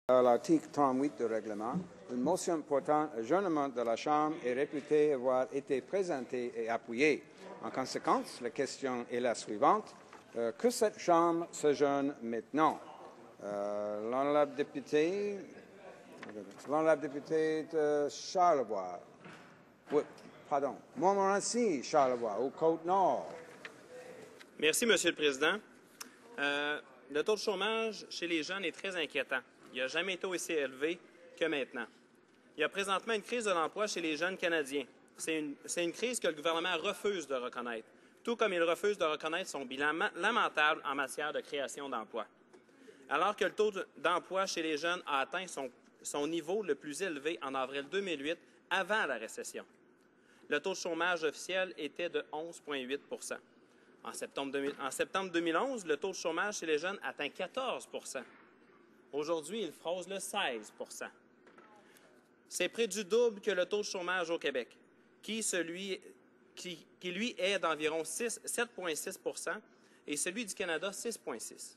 À l'article 38 du règlement, une motion portant adjournement de la Chambre est réputée avoir été présentée et appuyée. En conséquence, la question est la suivante. Que cette Chambre s'adjourne maintenant. L'honorable député de Charlevoix. Oui, pardon. Montmorency, Charlevoix, ou Côte-Nord. Merci, Monsieur le Président. Le taux de chômage chez les jeunes est très inquiétant. Il n'a jamais été aussi élevé que maintenant. Il y a présentement une crise de l'emploi chez les jeunes Canadiens. C'est une crise que le gouvernement refuse de reconnaître, tout comme il refuse de reconnaître son bilan lamentable en matière de création d'emplois. Alors que le taux d'emploi chez les jeunes a atteint son niveau le plus élevé en avril 2008, avant la récession. Le taux de chômage officiel était de 11,8 %. En septembre 2011, le taux de chômage chez les jeunes atteint 14 %. Aujourd'hui, il frôle le 16 %. C'est près du double que le taux de chômage au Québec, qui lui, est d'environ 7,6 % et celui du Canada, 6,6 %.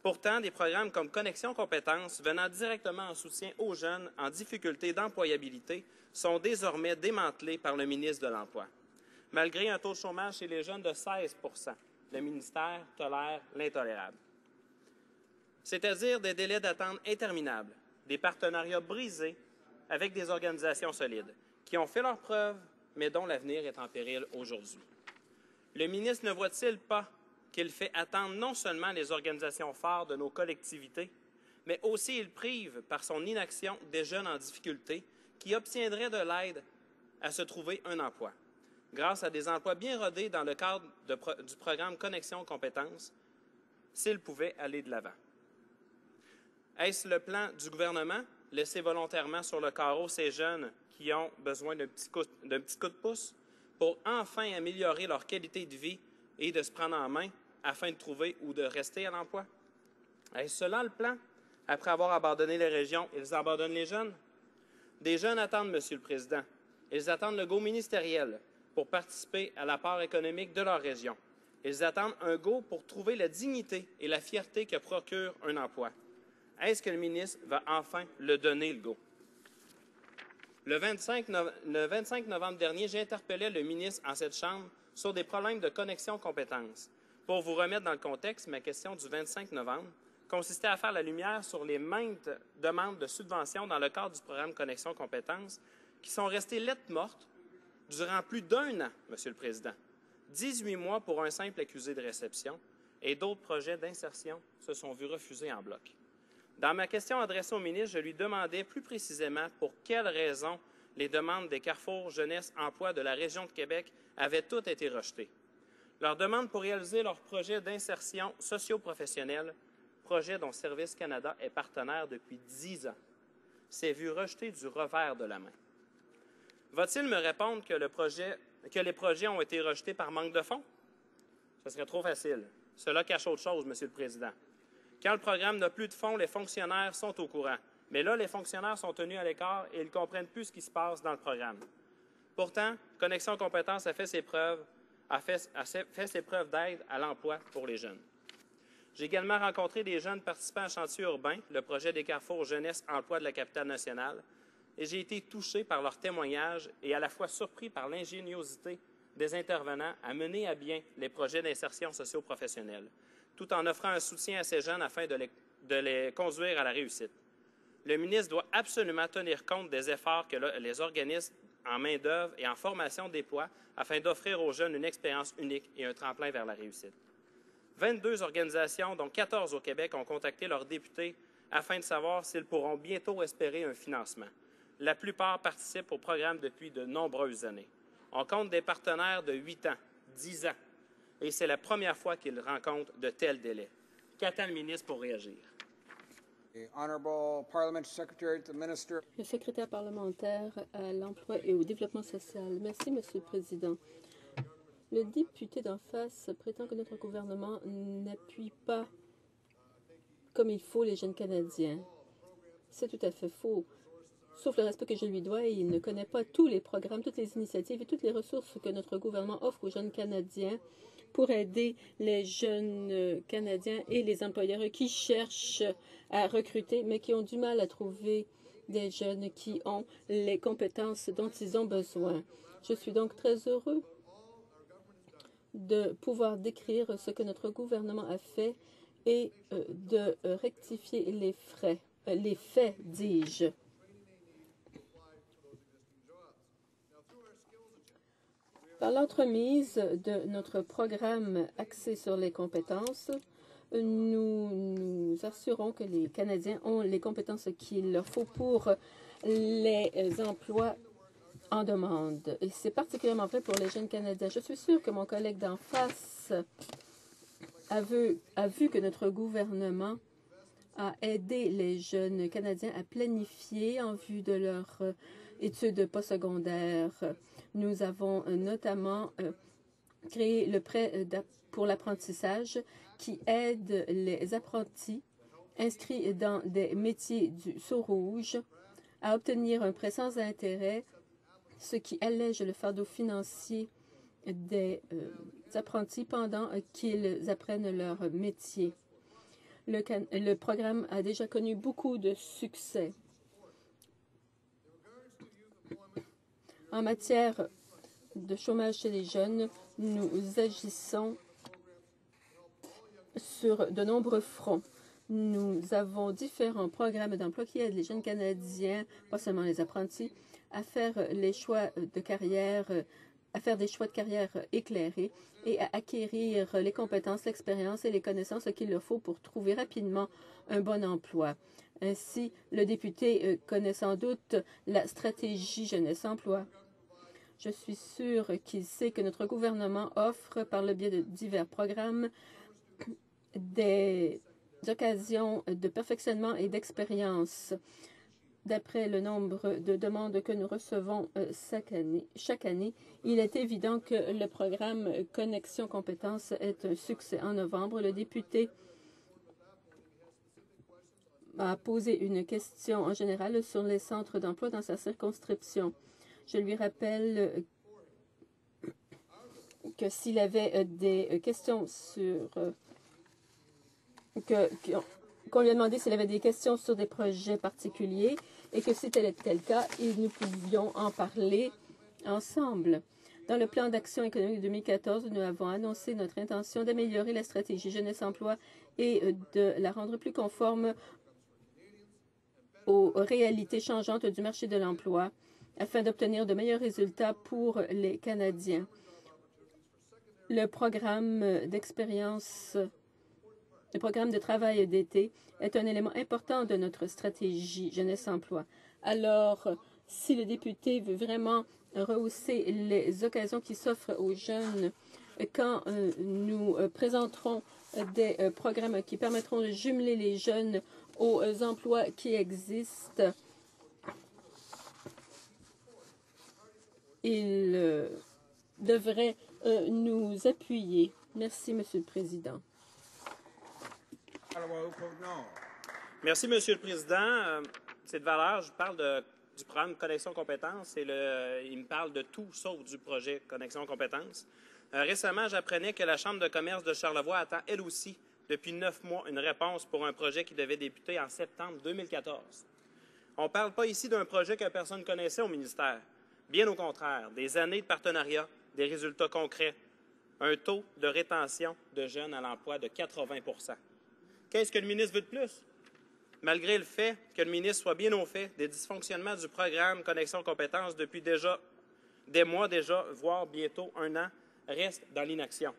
Pourtant, des programmes comme Connexion Compétences, venant directement en soutien aux jeunes en difficulté d'employabilité, sont désormais démantelés par le ministre de l'Emploi. Malgré un taux de chômage chez les jeunes de 16 %, le ministère tolère l'intolérable. C'est-à-dire des délais d'attente interminables, des partenariats brisés avec des organisations solides, qui ont fait leurs preuves, mais dont l'avenir est en péril aujourd'hui. Le ministre ne voit-il pas qu'il fait attendre non seulement les organisations phares de nos collectivités, mais aussi il prive, par son inaction, des jeunes en difficulté qui obtiendraient de l'aide à se trouver un emploi, grâce à des emplois bien rodés dans le cadre du programme Connexion Compétences, s'ils pouvaient aller de l'avant. Est-ce le plan du gouvernement, laisser volontairement sur le carreau ces jeunes qui ont besoin d'un petit coup de pouce pour enfin améliorer leur qualité de vie et de se prendre en main afin de trouver ou de rester à l'emploi? Est-ce cela le plan? Après avoir abandonné les régions, ils abandonnent les jeunes? Des jeunes attendent, Monsieur le Président. Ils attendent le go ministériel pour participer à la part économique de leur région. Ils attendent un go pour trouver la dignité et la fierté que procure un emploi. Est-ce que le ministre va enfin le donner, le go? Le 25 novembre dernier, j'interpellais le ministre en cette Chambre sur des problèmes de connexion compétences. Pour vous remettre dans le contexte, ma question du 25 novembre consistait à faire la lumière sur les maintes demandes de subventions dans le cadre du programme Connexion compétences qui sont restées lettres mortes durant plus d'1 an, Monsieur le Président. 18 mois pour un simple accusé de réception et d'autres projets d'insertion se sont vus refuser en bloc. Dans ma question adressée au ministre, je lui demandais plus précisément pour quelles raisons les demandes des Carrefour Jeunesse Emploi de la région de Québec avaient toutes été rejetées. Leurs demandes pour réaliser leur projet d'insertion socio-professionnelle, projet dont Service Canada est partenaire depuis 10 ans, s'est vu rejeté du revers de la main. Va-t-il me répondre que les projets ont été rejetés par manque de fonds? Ce serait trop facile. Cela cache autre chose, Monsieur le Président. Quand le programme n'a plus de fonds, les fonctionnaires sont au courant. Mais là, les fonctionnaires sont tenus à l'écart et ils ne comprennent plus ce qui se passe dans le programme. Pourtant, Connexion Compétences a fait ses preuves d'aide à l'emploi pour les jeunes. J'ai également rencontré des jeunes participants à Chantier urbain, le projet des Carrefour Jeunesse Emploi de la capitale nationale, et j'ai été touché par leurs témoignages et à la fois surpris par l'ingéniosité des intervenants à mener à bien les projets d'insertion socio-professionnelle, tout en offrant un soutien à ces jeunes afin de les conduire à la réussite. Le ministre doit absolument tenir compte des efforts que les organismes en main-d'œuvre et en formation déploient afin d'offrir aux jeunes une expérience unique et un tremplin vers la réussite. 22 organisations, dont 14 au Québec, ont contacté leurs députés afin de savoir s'ils pourront bientôt espérer un financement. La plupart participent au programme depuis de nombreuses années. On compte des partenaires de 8 ans, 10 ans, et c'est la première fois qu'ils rencontrent de tels délais. Qu'attend le ministre pour réagir? Le secrétaire parlementaire à l'emploi et au développement social. Merci, Monsieur le Président. Le député d'en face prétend que notre gouvernement n'appuie pas comme il faut les jeunes Canadiens. C'est tout à fait faux. Sauf le respect que je lui dois, il ne connaît pas tous les programmes, toutes les initiatives et toutes les ressources que notre gouvernement offre aux jeunes Canadiens pour aider les jeunes Canadiens et les employeurs qui cherchent à recruter, mais qui ont du mal à trouver des jeunes qui ont les compétences dont ils ont besoin. Je suis donc très heureux de pouvoir décrire ce que notre gouvernement a fait et de rectifier les faits, dis-je. Par l'entremise de notre programme axé sur les compétences, nous nous assurons que les Canadiens ont les compétences qu'il leur faut pour les emplois en demande. Et c'est particulièrement vrai pour les jeunes Canadiens. Je suis sûre que mon collègue d'en face a vu que notre gouvernement a aidé les jeunes Canadiens à planifier en vue de leur études postsecondaires. Nous avons notamment créé le prêt pour l'apprentissage qui aide les apprentis inscrits dans des métiers du Sceau rouge à obtenir un prêt sans intérêt, ce qui allège le fardeau financier des apprentis pendant qu'ils apprennent leur métier. Le programme a déjà connu beaucoup de succès. En matière de chômage chez les jeunes, nous agissons sur de nombreux fronts. Nous avons différents programmes d'emploi qui aident les jeunes Canadiens, pas seulement les apprentis, à faire les choix de carrière, à faire des choix de carrière éclairés et à acquérir les compétences, l'expérience et les connaissances qu'il leur faut pour trouver rapidement un bon emploi. Ainsi, le député connaît sans doute la stratégie jeunesse-emploi. Je suis sûre qu'il sait que notre gouvernement offre, par le biais de divers programmes, des occasions de perfectionnement et d'expérience. D'après le nombre de demandes que nous recevons chaque année, il est évident que le programme Connexion Compétences est un succès. En novembre, le député a posé une question en général sur les centres d'emploi dans sa circonscription. Je lui rappelle que s'il avait des questions sur... qu'on lui a demandé s'il avait des questions sur des projets particuliers et que si tel était le cas, nous pouvions en parler ensemble. Dans le plan d'action économique 2014, nous avons annoncé notre intention d'améliorer la stratégie jeunesse-emploi et de la rendre plus conforme aux réalités changeantes du marché de l'emploi afin d'obtenir de meilleurs résultats pour les Canadiens. Le programme d'expérience, le programme de travail d'été est un élément important de notre stratégie jeunesse-emploi. Alors, si le député veut vraiment rehausser les occasions qui s'offrent aux jeunes, quand nous présenterons des programmes qui permettront de jumeler les jeunes aux emplois qui existent, il devrait nous appuyer. Merci, Monsieur le Président. Merci, Monsieur le Président. C'est de valeur. Je parle du programme Connexion Compétences et il me parle de tout sauf du projet Connexion Compétences. Récemment, j'apprenais que la Chambre de commerce de Charlevoix attend, elle aussi, depuis 9 mois, une réponse pour un projet qui devait débuter en septembre 2014. On ne parle pas ici d'un projet que personne connaissait au ministère. Bien au contraire, des années de partenariat, des résultats concrets, un taux de rétention de jeunes à l'emploi de 80 %. Qu'est-ce que le ministre veut de plus? Malgré le fait que le ministre soit bien au fait des dysfonctionnements du programme Connexion Compétences depuis déjà des mois déjà, voire bientôt 1 an, reste dans l'inaction.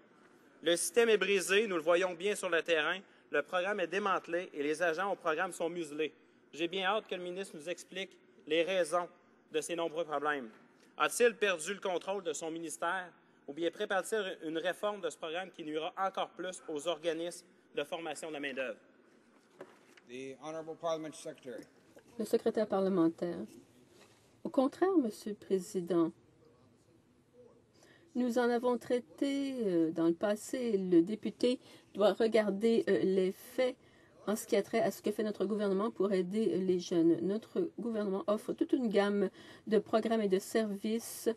Le système est brisé, nous le voyons bien sur le terrain, le programme est démantelé et les agents au programme sont muselés. J'ai bien hâte que le ministre nous explique les raisons de ces nombreux problèmes. A-t-il perdu le contrôle de son ministère ou bien prépare-t-il une réforme de ce programme qui nuira encore plus aux organismes de formation de la main-d'œuvre? Le secrétaire parlementaire. Au contraire, Monsieur le Président, nous en avons traité dans le passé. Le député doit regarder les faits en ce qui a trait à ce que fait notre gouvernement pour aider les jeunes. Notre gouvernement offre toute une gamme de programmes et de services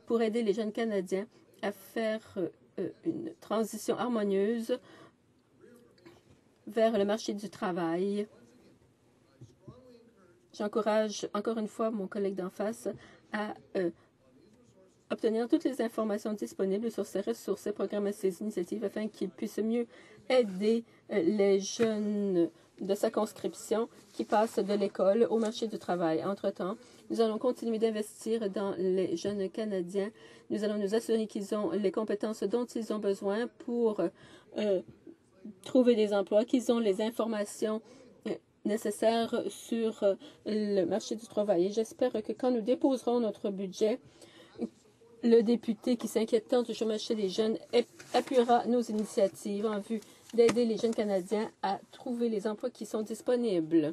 pour aider les jeunes Canadiens à faire une transition harmonieuse vers le marché du travail. J'encourage encore une fois mon collègue d'en face à obtenir toutes les informations disponibles sur ces ressources, ces programmes et ces initiatives afin qu'il puisse mieux aider les jeunes de sa conscription qui passent de l'école au marché du travail. Entre-temps, nous allons continuer d'investir dans les jeunes Canadiens. Nous allons nous assurer qu'ils ont les compétences dont ils ont besoin pour trouver des emplois, qu'ils ont les informations nécessaires sur le marché du travail. Et j'espère que quand nous déposerons notre budget, le député qui s'inquiète tant du chômage chez les jeunes appuiera nos initiatives en vue d'aider les jeunes Canadiens à trouver les emplois qui sont disponibles.